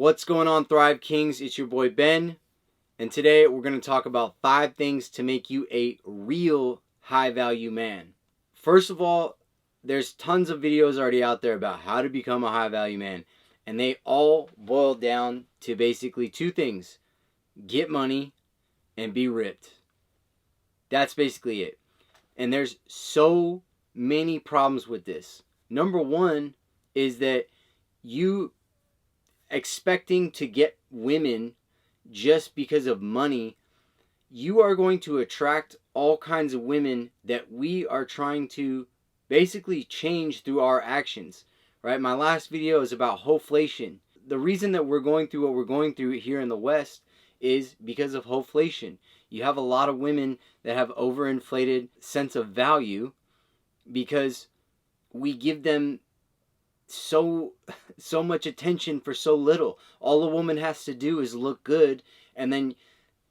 What's going on, Thrive Kings? It's your boy Ben, and today we're going to talk about 5 things to make you a real high-value man. First of all, there's tons of videos already out there about how to become a high-value man, and they all boil down to basically 2 things: get money and be ripped. That's basically it. And there's so many problems with this. Number 1 is that you expecting to get women just because of money, you are going to attract all kinds of women that we are trying to basically change through our actions, right? My last video is about hoflation. The reason that we're going through what we're going through here in the West is because of hoflation. You have a lot of women that have overinflated sense of value because we give them so much attention for so little. All a woman has to do is look good, and then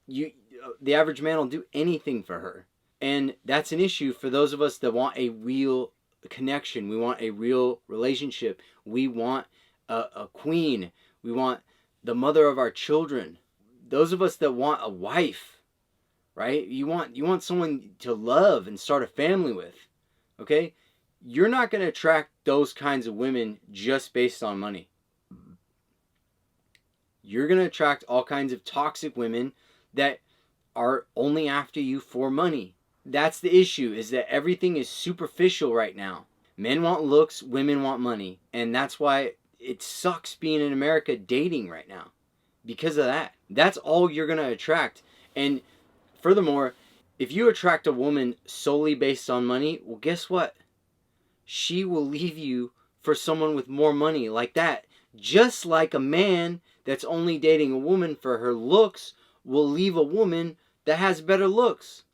the average man will do anything for her. And that's an issue for those of us that want a real connection. We want a real relationship. We want a queen. We want the mother of our children. Those of us that want a wife, right? You want someone to love and start a family with, okay? You're not going to attract those kinds of women just based on money. You're going to attract all kinds of toxic women that are only after you for money. That's the issue, is that everything is superficial right now. Men want looks, women want money. And that's why it sucks being in America dating right now. Because of that. That's all you're going to attract. And furthermore, if you attract a woman solely based on money, well, guess what? She will leave you for someone with more money like that. Just like a man that's only dating a woman for her looks will leave a woman that has better looks.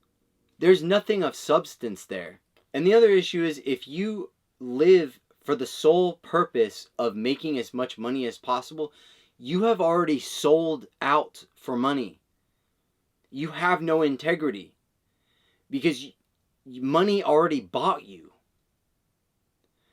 There's nothing of substance there. And the other issue is, if you live for the sole purpose of making as much money as possible, you have already sold out for money. You have no integrity because money already bought you.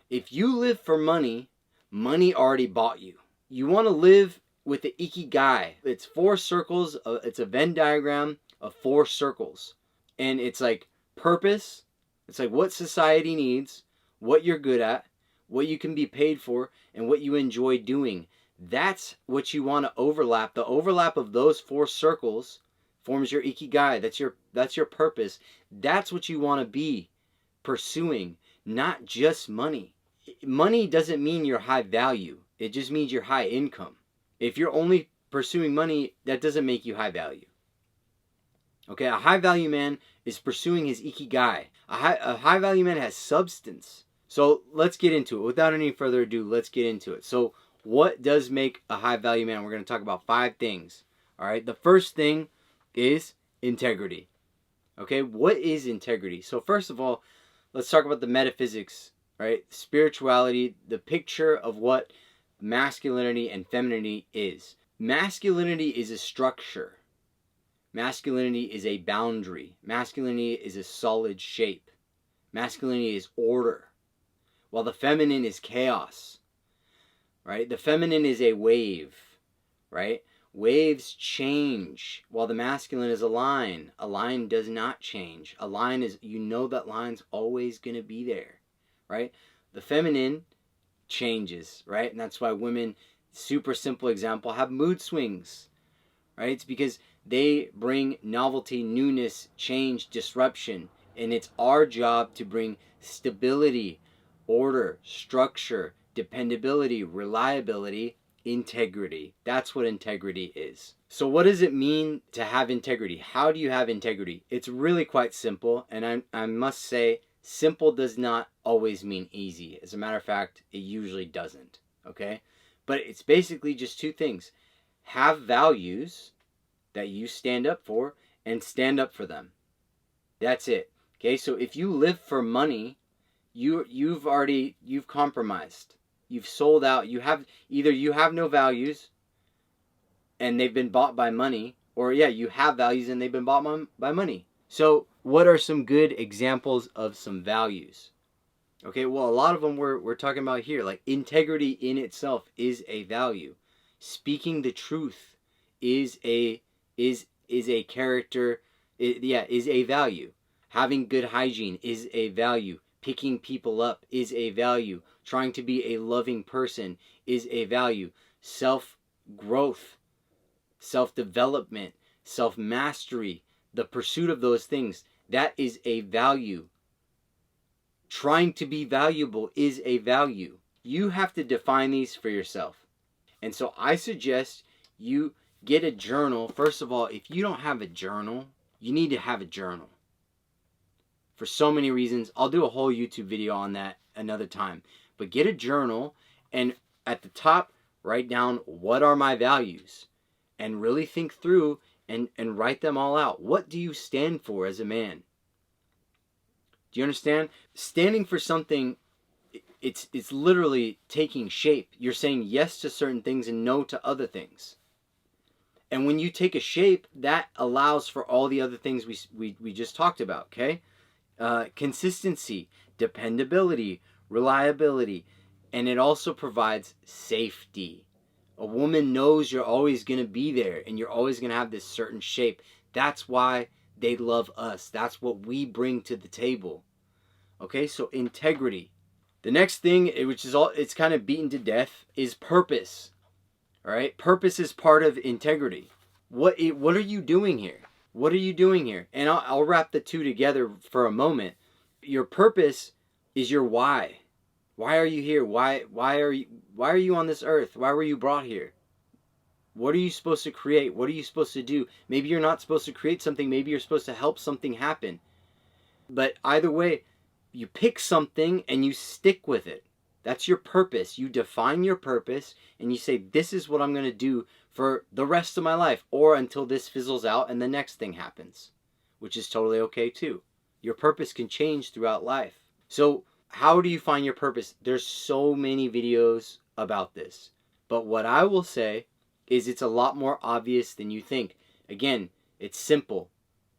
If you live for money, money already bought you. You want to live with the Eeeky Guy. It's 4 circles. It's a Venn diagram of 4 circles. And it's like purpose. It's like what society needs, what you're good at, what you can be paid for, and what you enjoy doing. That's what you want to overlap. The overlap of those 4 circles forms your Eeeky Guy. That's your purpose. That's what you want to be pursuing, not just money. Money doesn't mean you're high value. It just means you're high income. If you're only pursuing money, that doesn't make you high value. Okay, a high value man is pursuing his Eeeky Guy. A high value man has substance. So let's get into it. Without any further ado, let's get into it. So what does make a high value man? We're going to talk about 5 things. All right, the first thing is integrity. Okay, what is integrity? So first of all, let's talk about the metaphysics. Right? Spirituality, the picture of what masculinity and femininity is. Masculinity is a structure. Masculinity is a boundary. Masculinity is a solid shape. Masculinity is order. While the feminine is chaos. Right? The feminine is a wave. Right? Waves change, while the masculine is a line. A line does not change. A line is, you know that line's always going to be there. Right? The feminine changes, right? And that's why women, super simple example, have mood swings, right? It's because they bring novelty, newness, change, disruption. And it's our job to bring stability, order, structure, dependability, reliability, integrity. That's what integrity is. So what does it mean to have integrity? How do you have integrity? It's really quite simple. And I must say, simple does not always mean easy. As a matter of fact, it usually doesn't. Okay? But it's basically just 2 things. Have values that you stand up for and stand up for them. That's it. Okay? So if you live for money, you've compromised. You've sold out. You have no values and they've been bought by money, or you have values and they've been bought by money. So what are some good examples of some values? Okay, well, a lot of them we're talking about here. Like integrity in itself is a value. Speaking the truth is a character, is a value. Having good hygiene is a value. Picking people up is a value. Trying to be a loving person is a value. Self-growth, self-development, self-mastery, the pursuit of those things, that is a value. Trying to be valuable is a value. You have to define these for yourself. And so I suggest you get a journal. First of all, if you don't have a journal, you need to have a journal. For so many reasons. I'll do a whole YouTube video on that another time. But get a journal, and at the top, write down, what are my values? And really think through and write them all out. What do you stand for as a man? Do you understand? Standing for something, it's literally taking shape. You're saying yes to certain things and no to other things. And when you take a shape, that allows for all the other things we just talked about, okay? Consistency, dependability, reliability, and it also provides safety. A woman knows you're always going to be there and you're always going to have this certain shape. That's why they love us. That's what we bring to the table. Okay, so integrity. The next thing, which is it's kind of beaten to death, is purpose. All right, purpose is part of integrity. What are you doing here? What are you doing here? And I'll wrap the two together for a moment. Your purpose is your why. Why are you here? Why are you on this earth? Why were you brought here? What are you supposed to create? What are you supposed to do? Maybe you're not supposed to create something. Maybe you're supposed to help something happen. But either way, you pick something and you stick with it. That's your purpose. You define your purpose and you say, this is what I'm going to do for the rest of my life, or until this fizzles out and the next thing happens, which is totally okay too. Your purpose can change throughout life. So how do you find your purpose? There's so many videos about this. But what I will say is it's a lot more obvious than you think. Again, it's simple.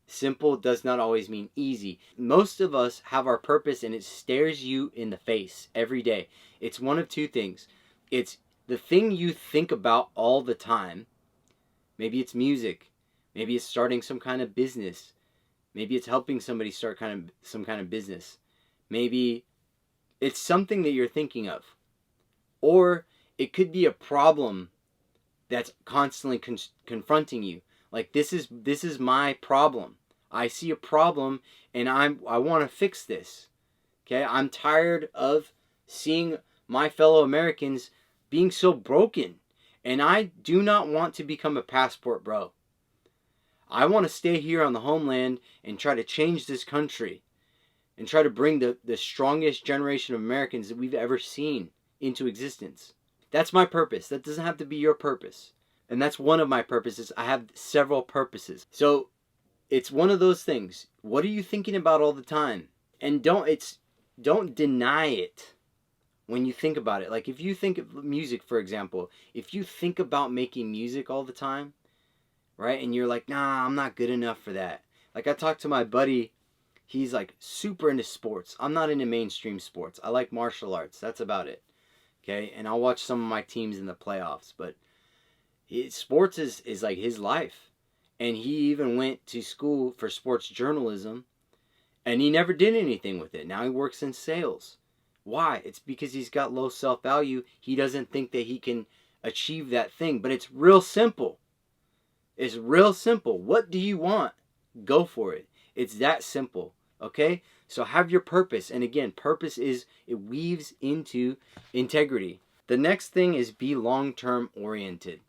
Simple does not always mean easy. Most of us have our purpose and it stares you in the face every day. It's one of two things. It's the thing you think about all the time. Maybe it's music. Maybe it's starting some kind of business. Maybe it's helping somebody start some kind of business. Maybe it's something that you're thinking of. Or it could be a problem that's constantly confronting you. Like, this is my problem. I see a problem and I want to fix this. Okay? I'm tired of seeing my fellow Americans being so broken. And I do not want to become a passport bro. I want to stay here on the homeland and try to change this country and try to bring the strongest generation of Americans that we've ever seen into existence. That's my purpose. That doesn't have to be your purpose. And that's one of my purposes. I have several purposes. So it's one of those things. What are you thinking about all the time? And don't deny it when you think about it. Like, if you think of music, for example, if you think about making music all the time, right? And you're like, nah, I'm not good enough for that. Like, I talked to my buddy. He's like super into sports. I'm not into mainstream sports. I like martial arts. That's about it. Okay? And I'll watch some of my teams in the playoffs. But sports is like his life. And he even went to school for sports journalism. And he never did anything with it. Now he works in sales. Why? It's because he's got low self-value. He doesn't think that he can achieve that thing. But it's real simple. It's real simple. What do you want? Go for it. It's that simple. Okay? So have your purpose. And again, purpose it weaves into integrity. The next thing is be long-term oriented.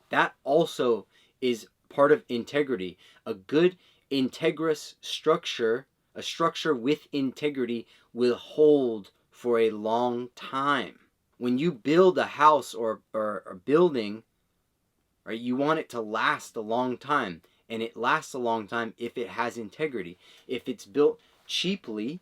That also is part of integrity. A good integrous structure, a structure with integrity, will hold for a long time. When you build a house or a building, right, you want it to last a long time. And it lasts a long time if it has integrity. If it's built cheaply,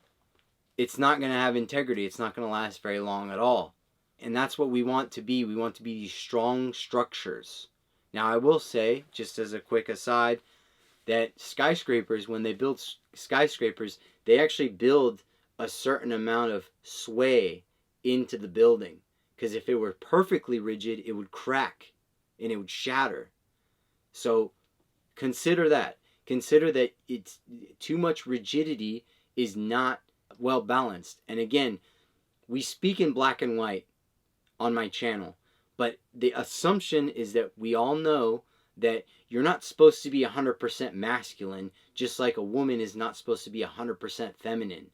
it's not going to have integrity. It's not going to last very long at all. And that's what we want to be. We want to be these strong structures. Now, I will say, just as a quick aside, that skyscrapers, when they build skyscrapers, they actually build a certain amount of sway into the building. Because if it were perfectly rigid, it would crack. and it would shatter. So consider that. Consider that it's too much rigidity is not well balanced. And again, we speak in black and white on my channel, but the assumption is that we all know that you're not supposed to be 100% masculine, just like a woman is not supposed to be 100% feminine.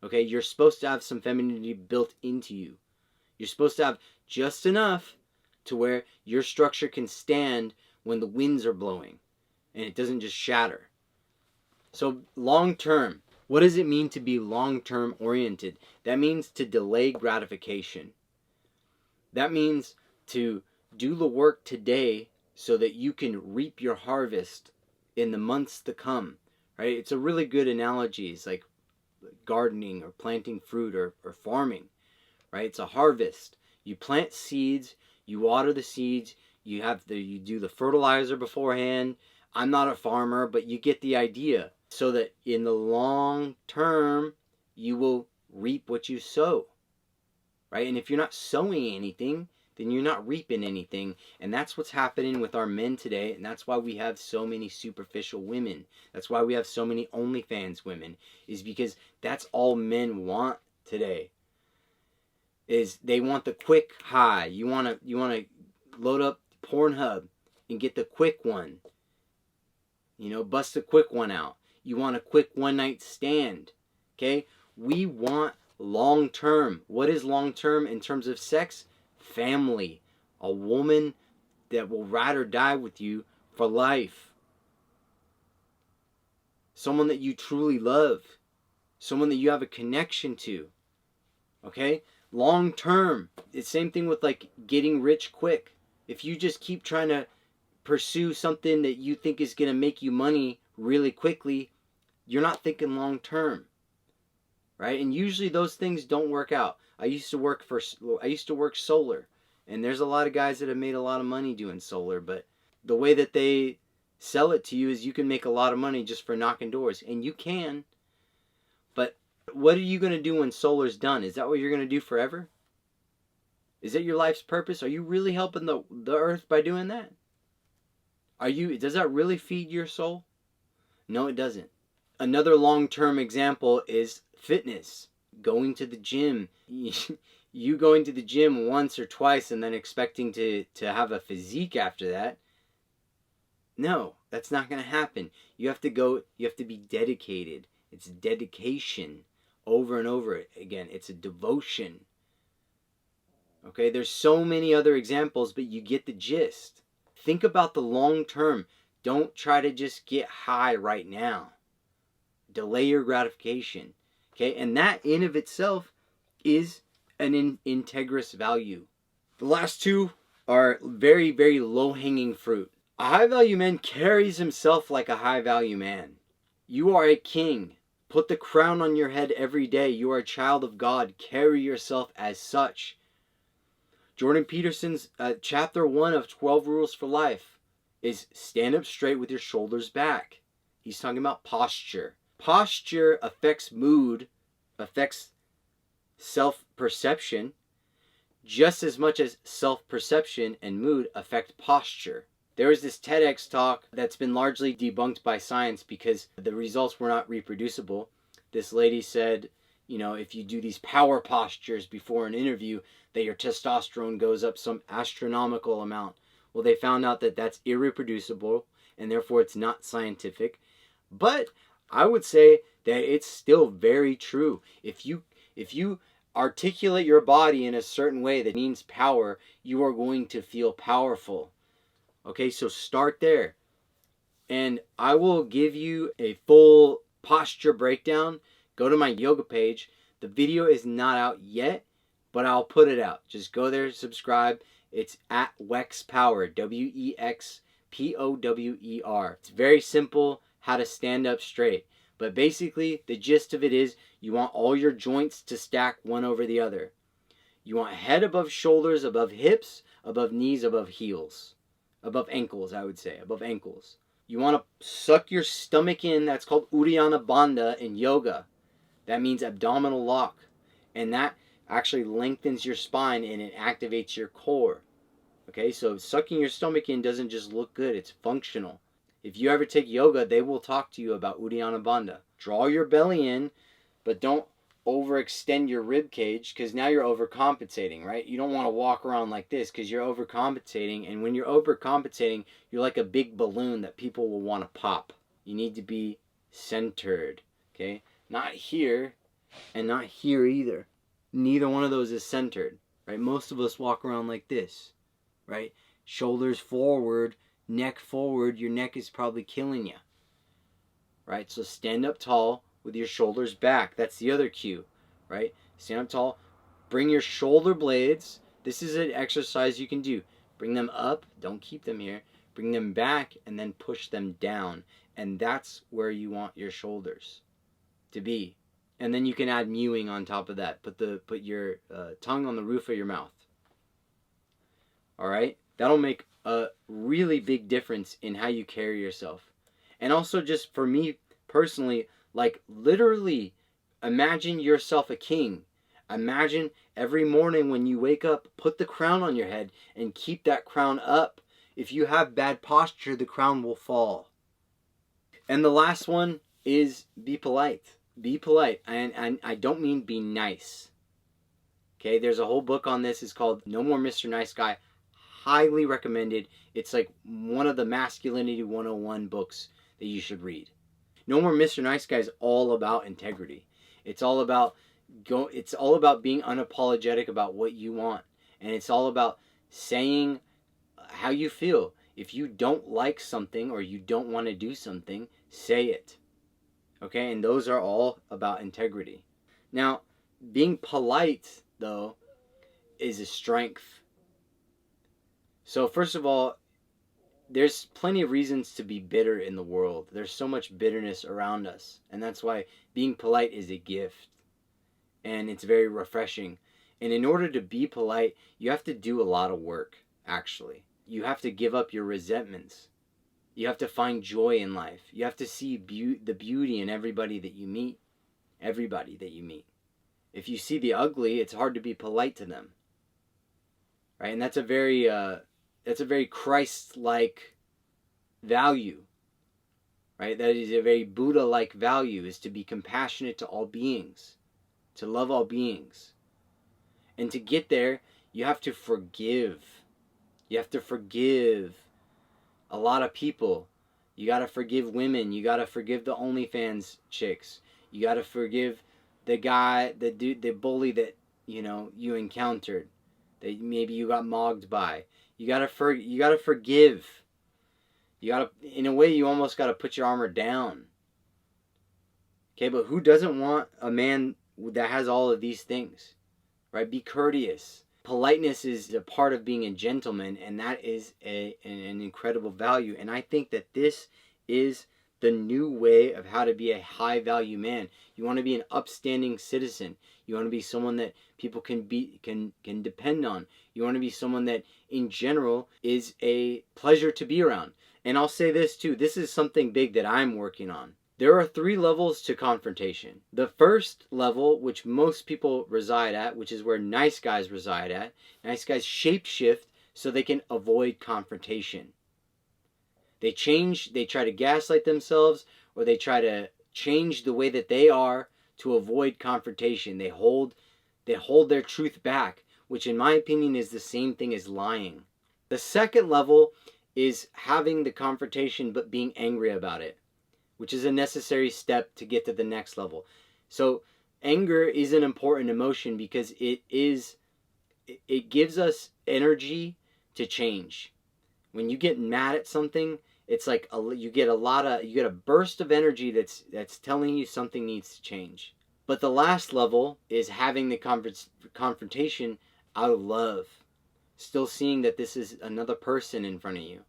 Okay, you're supposed to have some femininity built into you. You're supposed to have just enough to where your structure can stand when the winds are blowing and it doesn't just shatter. So long term, what does it mean to be long term oriented? That means to delay gratification. That means to do the work today so that you can reap your harvest in the months to come, right? It's a really good analogy. It's like gardening or planting fruit or farming, right? It's a harvest. You plant seeds, you water the seeds, you do the fertilizer beforehand. I'm not a farmer, but you get the idea. So that in the long term, you will reap what you sow, right? And if you're not sowing anything, then you're not reaping anything. And that's what's happening with our men today. And that's why we have so many superficial women. That's why we have so many OnlyFans women, is because that's all men want today. Is they want the quick high. You want to load up Pornhub and get the quick one. You know, bust a quick one out. You want a quick one night stand. Okay? We want long term. What is long term in terms of sex? Family. A woman that will ride or die with you for life. Someone that you truly love. Someone that you have a connection to. Okay? Long term. It's the same thing with like getting rich quick. If you just keep trying to pursue something that you think is going to make you money really quickly, you're not thinking long term. Right? And usually those things don't work out. I used to work solar, and there's a lot of guys that have made a lot of money doing solar, but the way that they sell it to you is you can make a lot of money just for knocking doors, and you can. But what are you going to do when solar's done? Is that what you're going to do forever? Is that your life's purpose? Are you really helping the earth by doing that? Does that really feed your soul? No, it doesn't. Another long-term example is fitness. Going to the gym. You going to the gym once or twice and then expecting to have a physique after that. No, that's not going to happen. You have to be dedicated. It's dedication over and over again. It's a devotion. Okay, there's so many other examples, but you get the gist. Think about the long term. Don't try to just get high right now. Delay your gratification. Okay, and that in of itself is an integrous value. The last two are very, very low-hanging fruit. A high-value man carries himself like a high-value man. You are a king. Put the crown on your head every day. You are a child of God. Carry yourself as such. Jordan Peterson's chapter 1 of 12 Rules for Life is stand up straight with your shoulders back. He's talking about posture. Posture affects mood, affects self-perception, just as much as self-perception and mood affect posture. There was this TEDx talk that's been largely debunked by science because the results were not reproducible. This lady said, you know, if you do these power postures before an interview, that your testosterone goes up some astronomical amount. Well, they found out that that's irreproducible, and therefore it's not scientific. But I would say that it's still very true. If you articulate your body in a certain way that means power, you are going to feel powerful. Okay, so start there. And I will give you a full posture breakdown. Go to my yoga page. The video is not out yet, but I'll put it out. Just go there, subscribe. It's at WexPower, WEXPOWER. It's very simple how to stand up straight. But basically, the gist of it is you want all your joints to stack one over the other. You want head above shoulders, above hips, above knees, above heels. Above ankles, I would say. Above ankles. You want to suck your stomach in. That's called Uddiyana Bandha in yoga. That means abdominal lock. And that actually lengthens your spine and it activates your core. Okay, so sucking your stomach in doesn't just look good, it's functional. If you ever take yoga, they will talk to you about Uddiyana Bandha. Draw your belly in, but don't overextend your rib cage, because now you're overcompensating, right? You don't want to walk around like this because you're overcompensating, and when you're overcompensating, you're like a big balloon that people will want to pop. You need to be centered, okay? Not here and not here either. Neither one of those is centered, right? Most of us walk around like this, right? Shoulders forward, neck forward. Your neck is probably killing you, right? So stand up tall with your shoulders back. That's the other cue, right? Stand up tall. Bring your shoulder blades. This is an exercise you can do. Bring them up. Don't keep them here. Bring them back and then push them down. And that's where you want your shoulders to be. And then you can add mewing on top of that. Put your tongue on the roof of your mouth. All right? That'll make a really big difference in how you carry yourself. And also, just for me personally, like literally imagine yourself a king. Imagine every morning when you wake up, put the crown on your head and keep that crown up. If you have bad posture, the crown will fall. And the last one is be polite. Be polite. And I don't mean be nice. Okay, there's a whole book on this. It's called No More Mr. Nice Guy. Highly recommended. It's like one of the Masculinity 101 books that you should read. No More Mr. Nice Guy is all about integrity. It's all about being unapologetic about what you want. And it's all about saying how you feel. If you don't like something or you don't want to do something, say it. Okay? And those are all about integrity. Now, being polite, though, is a strength. So first of all, there's plenty of reasons to be bitter in the world. There's so much bitterness around us. And that's why being polite is a gift. And it's very refreshing. And in order to be polite, you have to do a lot of work, actually. You have to give up your resentments. You have to find joy in life. You have to see the beauty in everybody that you meet. Everybody that you meet. If you see the ugly, it's hard to be polite to them. Right? And that's a very Christ-like value. Right? That is a very Buddha-like value, is to be compassionate to all beings. To love all beings. And to get there, you have to forgive. You have to forgive a lot of people. You got to forgive women. You got to forgive the OnlyFans chicks. You got to forgive the guy, the dude, the bully that, you encountered. That maybe you got mogged by. You got to forgive. You got to, in a way, you almost got to put your armor down. Okay, but who doesn't want a man that has all of these things? Right? Be courteous. Politeness is a part of being a gentleman, and that is an incredible value. And I think that this is the new way of how to be a high-value man. You want to be an upstanding citizen. You want to be someone that people can depend on. You want to be someone that, in general, is a pleasure to be around. And I'll say this, too. This is something big that I'm working on. There are 3 levels to confrontation. The first level, which most people reside at, which is where nice guys reside at, nice guys shapeshift so they can avoid confrontation. They try to gaslight themselves, or they try to change the way that they are to avoid confrontation. They hold their truth back, which in my opinion is the same thing as lying. The second level is having the confrontation but being angry about it, which is a necessary step to get to the next level. So anger is an important emotion because it gives us energy to change. When you get mad at something, it's like you get a burst of energy that's telling you something needs to change. But the last level is having the confrontation out of love. Still seeing that this is another person in front of you.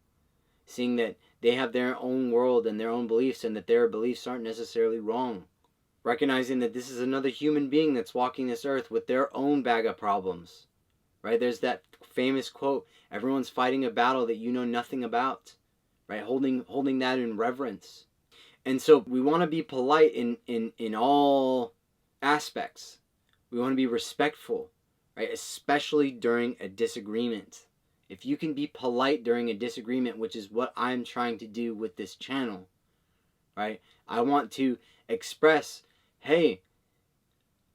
Seeing that they have their own world and their own beliefs, and that their beliefs aren't necessarily wrong. Recognizing that this is another human being that's walking this earth with their own bag of problems. Right? There's that famous quote, everyone's fighting a battle that you know nothing about. Right? Holding that in reverence. And so we want to be polite in all aspects. We want to be respectful, right? Especially during a disagreement. If you can be polite during a disagreement, which is what I'm trying to do with this channel, right? I want to express, hey,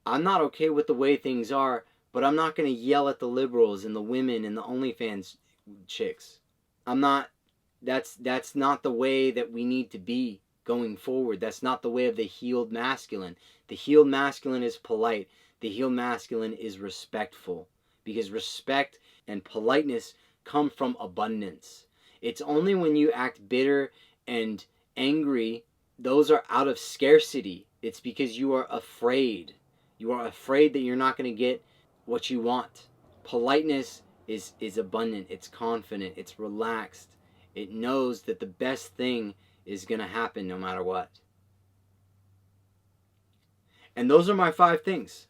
I'm not okay with the way things are, but I'm not going to yell at the liberals and the women and the OnlyFans chicks. That's not the way that we need to be going forward. That's not the way of the healed masculine. The healed masculine is polite. The healed masculine is respectful, because respect and politeness come from abundance. It's only when you act bitter and angry, those are out of scarcity. It's because you are afraid. You are afraid that you're not going to get what you want. Politeness is abundant. It's confident. It's relaxed. It knows that the best thing is going to happen no matter what. And those are my 5 things.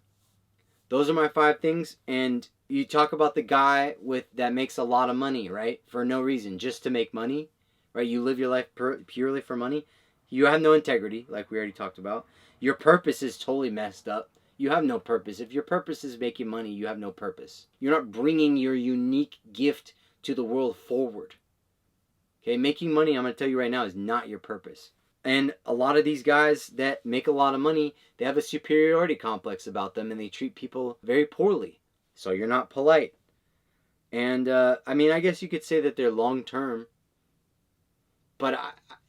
Those are my 5 things. And you talk about the guy that makes a lot of money, right? For no reason, just to make money, right? You live your life purely for money. You have no integrity, like we already talked about. Your purpose is totally messed up. You have no purpose. If your purpose is making money, you have no purpose. You're not bringing your unique gift to the world forward. Okay, making money, I'm going to tell you right now, is not your purpose. And a lot of these guys that make a lot of money, they have a superiority complex about them, and they treat people very poorly. So you're not polite. And, I guess you could say that they're long-term. But,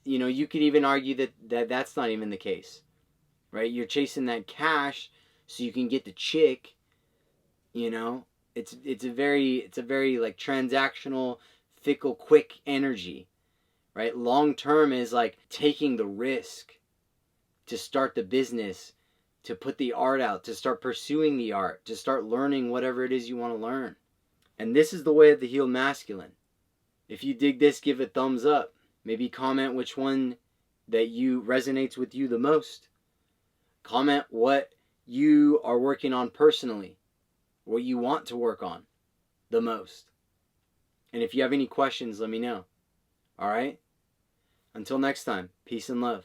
you could even argue that that's not even the case. Right? You're chasing that cash so you can get the chick. It's a very like transactional, fickle, quick energy, right? Long term is like taking the risk to start the business, to put the art out, to start pursuing the art, to start learning whatever it is you want to learn. And this is the way of the healed masculine. If you dig this, give a thumbs up. Maybe comment which one that resonates with you the most. Comment what you are working on personally, what you want to work on the most. And if you have any questions, let me know. All right? Until next time, peace and love.